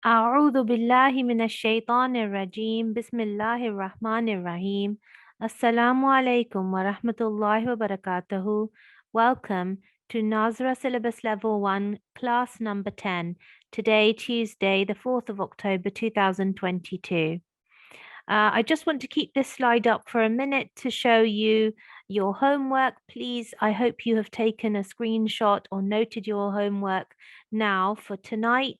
أعوذ بالله من الشيطان الرجيم بسم الله الرحمن الرحيم Assalamu alaikum wa rahmatullahi wa barakatuhu. Welcome to Nazirah Syllabus Level 1, class number 10. Today, Tuesday, the 4th of October 2022. I just want to keep this slide up for a minute to show you your homework. Please, I hope you have taken a screenshot or noted your homework now for tonight.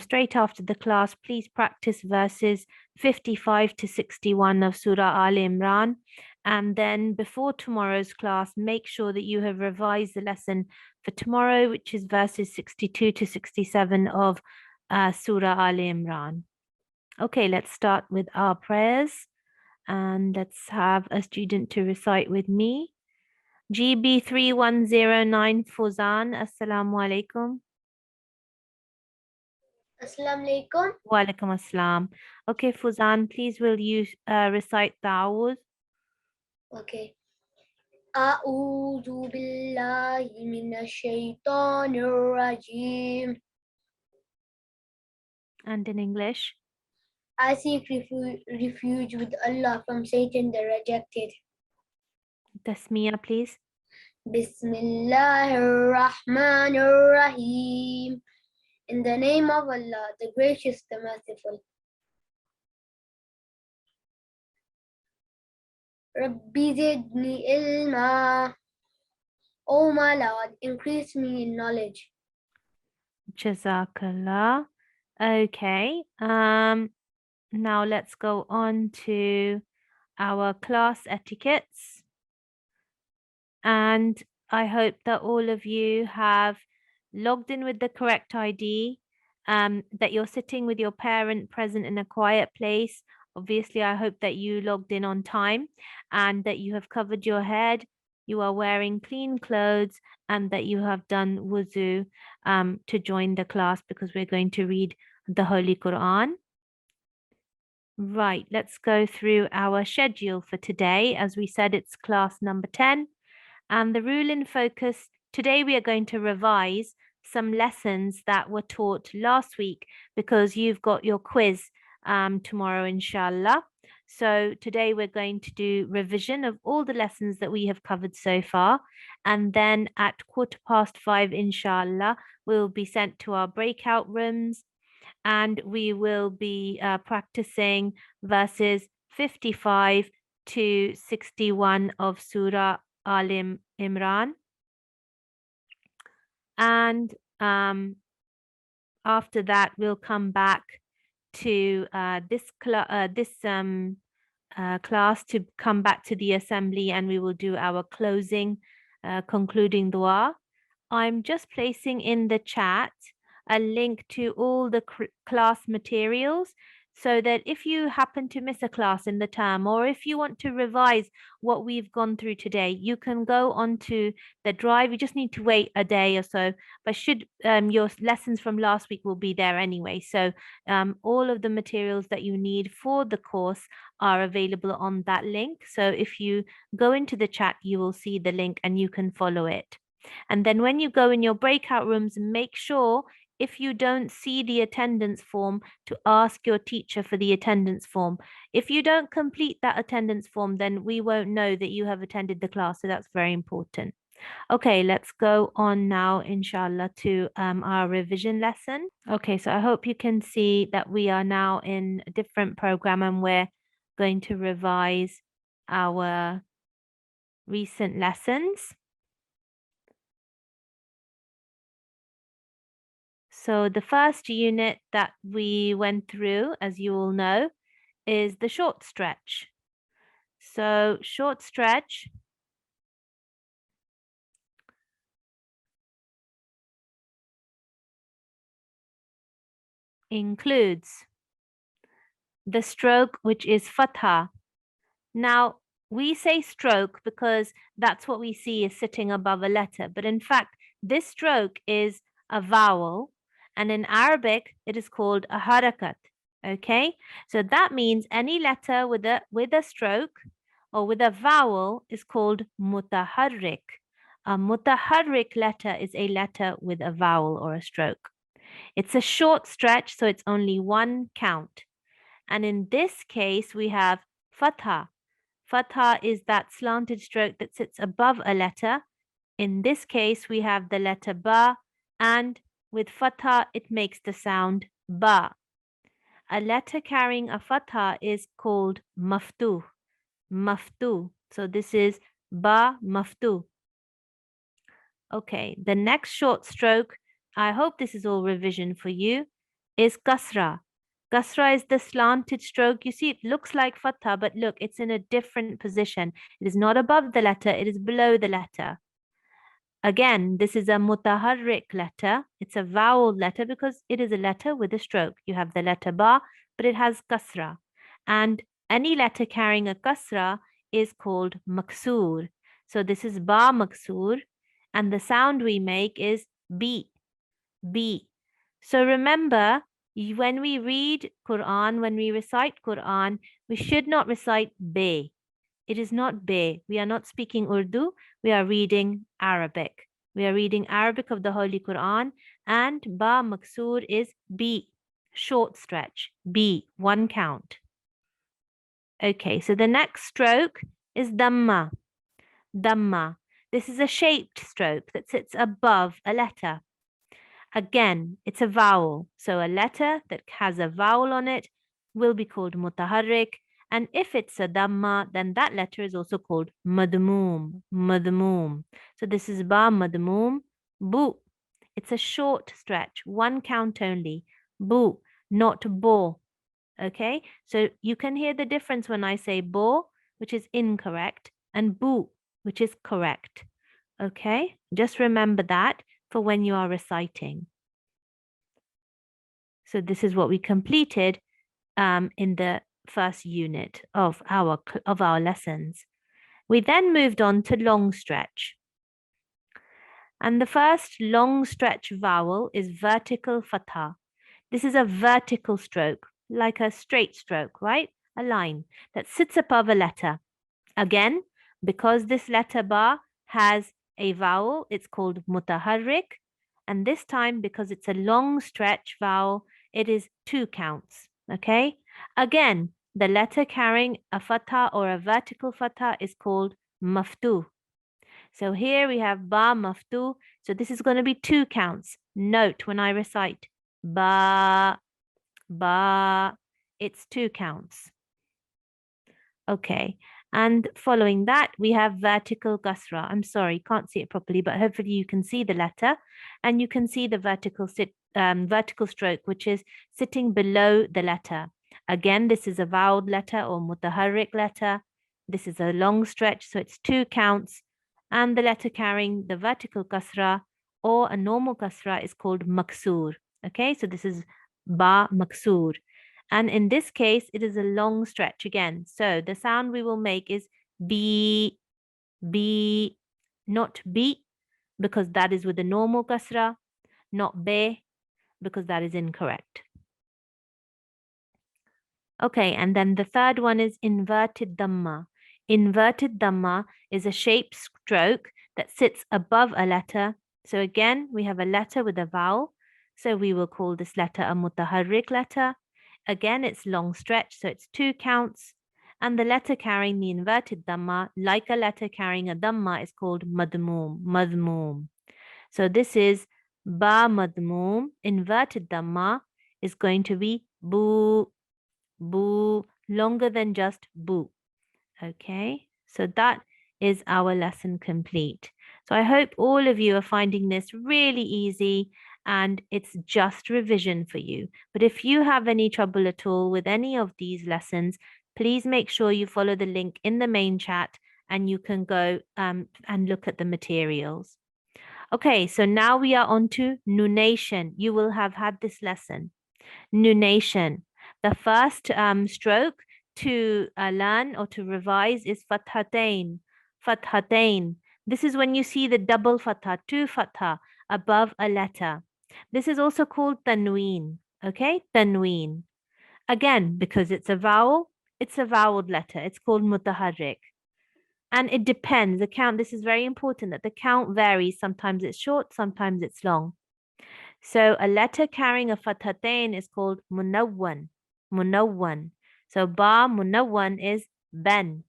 Straight after the class, please practice verses 55 to 61 of Surah Al Imran. And then before tomorrow's class, make sure that you have revised the lesson for tomorrow, which is verses 62 to 67 of Surah Al Imran. Okay, let's start with our prayers and let's have a student to recite with me. GB3109 Fuzan, Assalamu alaikum. Assalamu alaikum. Wa alaikum assalam. Okay, Fuzan, please will you recite Ta'awuz? Okay. A'udhu billahi minash shaitanir rajim. And in English? I seek refuge with Allah from Satan the rejected. Tasmiyah, please. Bismillahir Rahmanir Rahim. In the name of Allah, the Gracious, the Merciful. Rabbi zidni ilma. Oh my Lord, increase me in knowledge. Jazakallah. Okay. Now let's go on to our class etiquettes. And I hope that all of you have logged in with the correct ID, that you're sitting with your parent present in a quiet place. Obviously, I hope that you logged in on time and that you have covered your head, you are wearing clean clothes, and that you have done wuzu to join the class because we're going to read the Holy Quran. Right, let's go through our schedule for today. As we said, it's class number 10. And the rule in focus, today we are going to revise some lessons that were taught last week because you've got your quiz tomorrow, inshallah. So today we're going to do revision of all the lessons that we have covered so far. And then at 5:15, inshallah, we'll be sent to our breakout rooms and we will be practicing verses 55 to 61 of Surah Al Imran. And after that, we'll come back to this class to come back to the assembly and we will do our closing, concluding dua. I'm just placing in the chat a link to all the class materials so that if you happen to miss a class in the term or if you want to revise what we've gone through today, you can go onto the drive. You just need to wait a day or so, but should your lessons from last week will be there anyway. So all of the materials that you need for the course are available on that link. So if you go into the chat, you will see the link and you can follow it. And then when you go in your breakout rooms, make sure if you don't see the attendance form to ask your teacher for the attendance form. If you don't complete that attendance form, then we won't know that you have attended the class. So that's very important. Okay, let's go on now, inshallah, to our revision lesson. Okay, so I hope you can see that we are now in a different program and we're going to revise our recent lessons. So the first unit that we went through, as you all know, is the short stretch. So short stretch includes the stroke, which is fatha. Now, we say stroke because that's what we see is sitting above a letter. But in fact, this stroke is a vowel. And in Arabic, it is called a harakat. Okay, so that means any letter with a stroke or with a vowel is called mutaharrik. A mutaharrik letter is a letter with a vowel or a stroke. It's a short stretch, so it's only one count. And in this case, we have fatha. Fatha is that slanted stroke that sits above a letter. In this case, we have the letter ba, and with fatha, it makes the sound ba. A letter carrying a fatha is called maftuh. Maftuh. So this is ba maftuh. Okay, the next short stroke, I hope this is all revision for you, is kasra. Kasra is the slanted stroke. You see, it looks like fatha, but look, it's in a different position. It is not above the letter, it is below the letter. Again, this is a mutaharrik letter. It's a vowel letter because it is a letter with a stroke. You have the letter ba, but it has kasra. And any letter carrying a kasra is called maksur. So this is ba maksur. And the sound we make is B, B. So remember, when we read Quran, when we recite Quran, we should not recite be. It is not be. We are not speaking Urdu. We are reading Arabic. We are reading Arabic of the Holy Quran, and ba maksur is B, short stretch, B, one count. Okay, so the next stroke is Dhamma. Dhamma. This is a shaped stroke that sits above a letter. Again, it's a vowel. So a letter that has a vowel on it will be called mutaharrik. And if it's a dhamma, then that letter is also called madmum. Madmum. So this is ba madmum, bu. It's a short stretch, one count only. Bu, not bo. Okay, so you can hear the difference when I say bo, which is incorrect, and bu, which is correct. Okay, just remember that for when you are reciting. So this is what we completed in the first unit of our lessons. We then moved on to long stretch. And the first long stretch vowel is vertical fatha. This is a vertical stroke, like a straight stroke, right? A line that sits above a letter. Again, because this letter ba has a vowel, it's called mutaharrik. And this time, because it's a long stretch vowel, it is two counts, okay? Again, the letter carrying a fatha or a vertical fatha is called maftuh. So here we have ba maftuh. So this is going to be two counts. Note when I recite ba, ba, it's two counts. Okay, and following that, we have vertical kasra. I'm sorry, can't see it properly, but hopefully you can see the letter and you can see the vertical stroke, which is sitting below the letter. Again, this is a vowel letter or mutaharrik letter. This is a long stretch, so it's two counts. And the letter carrying the vertical kasra or a normal kasra is called maksur. Okay, so this is ba maksur. And in this case, it is a long stretch again. So the sound we will make is B, B, not B, because that is with the normal kasra, not be, because that is incorrect. Okay, and then the third one is inverted dhamma. Inverted dhamma is a shaped stroke that sits above a letter. So again, we have a letter with a vowel. So we will call this letter a mutaharrik letter. Again, it's long stretch, so it's two counts. And the letter carrying the inverted dhamma, like a letter carrying a dhamma, is called madmum, madmum. So this is ba madmum, inverted dhamma, is going to be bu, bu, longer than just bu. Okay, so that is our lesson complete. So I hope all of you are finding this really easy and it's just revision for you. But if you have any trouble at all with any of these lessons, please make sure you follow the link in the main chat and you can go and look at the materials. Okay, so now we are on to nunation. You will have had this lesson. Nunation. The first stroke to learn or to revise is fathatain. Fathatain. This is when you see the double fatha, two fatha above a letter. This is also called tanween. Okay, tanween. Again, because it's a vowel letter. It's called mutaharrik. And it depends. The count, this is very important that the count varies. Sometimes it's short, sometimes it's long. So a letter carrying a fathatain is called munawwan. Munawwan. So ba munawwan is ben.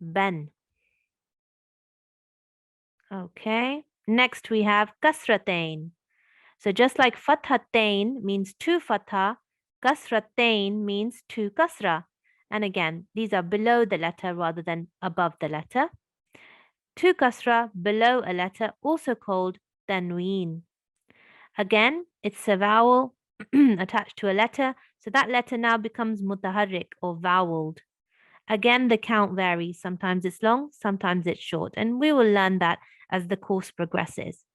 Ben. Okay. Next we have kasratain. So just like fathatain means two fatha, kasratain means two kasra. And again, these are below the letter rather than above the letter. Two kasra below a letter, also called tanween. Again, it's a vowel attached to a letter, so that letter now becomes mutaharrik or voweled. Again, the count varies. Sometimes it's long, sometimes it's short, and we will learn that as the course progresses.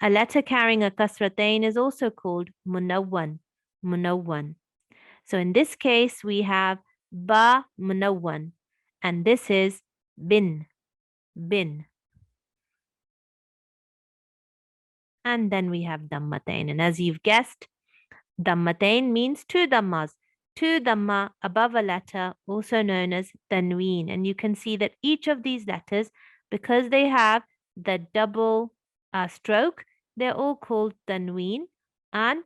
A letter carrying a kasratain is also called munawwan. Munawwan. So in this case, we have ba munawwan, and this is bin. Bin. And then we have dammatain. And as you've guessed, dammatain means two dhammas. Two dhamma above a letter, also known as tanween. And you can see that each of these letters, because they have the double stroke, they're all called tanween. And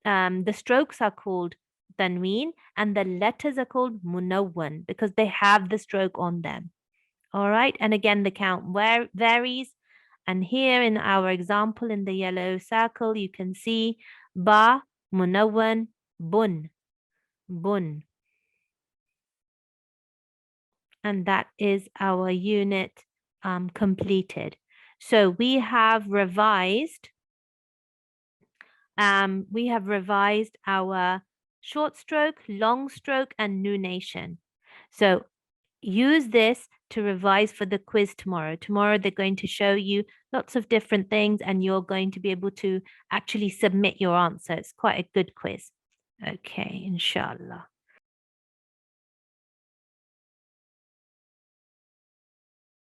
the strokes are called tanween. And the letters are called munawwan because they have the stroke on them. All right. And again, the count varies. And here in our example in the yellow circle, you can see ba, munawwan, bun, bun. And that is our unit completed. So we have revised our short stroke, long stroke, and nunation. So use this to revise for the quiz tomorrow. Tomorrow, they're going to show you lots of different things and you're going to be able to actually submit your answer. It's quite a good quiz. Okay, inshallah.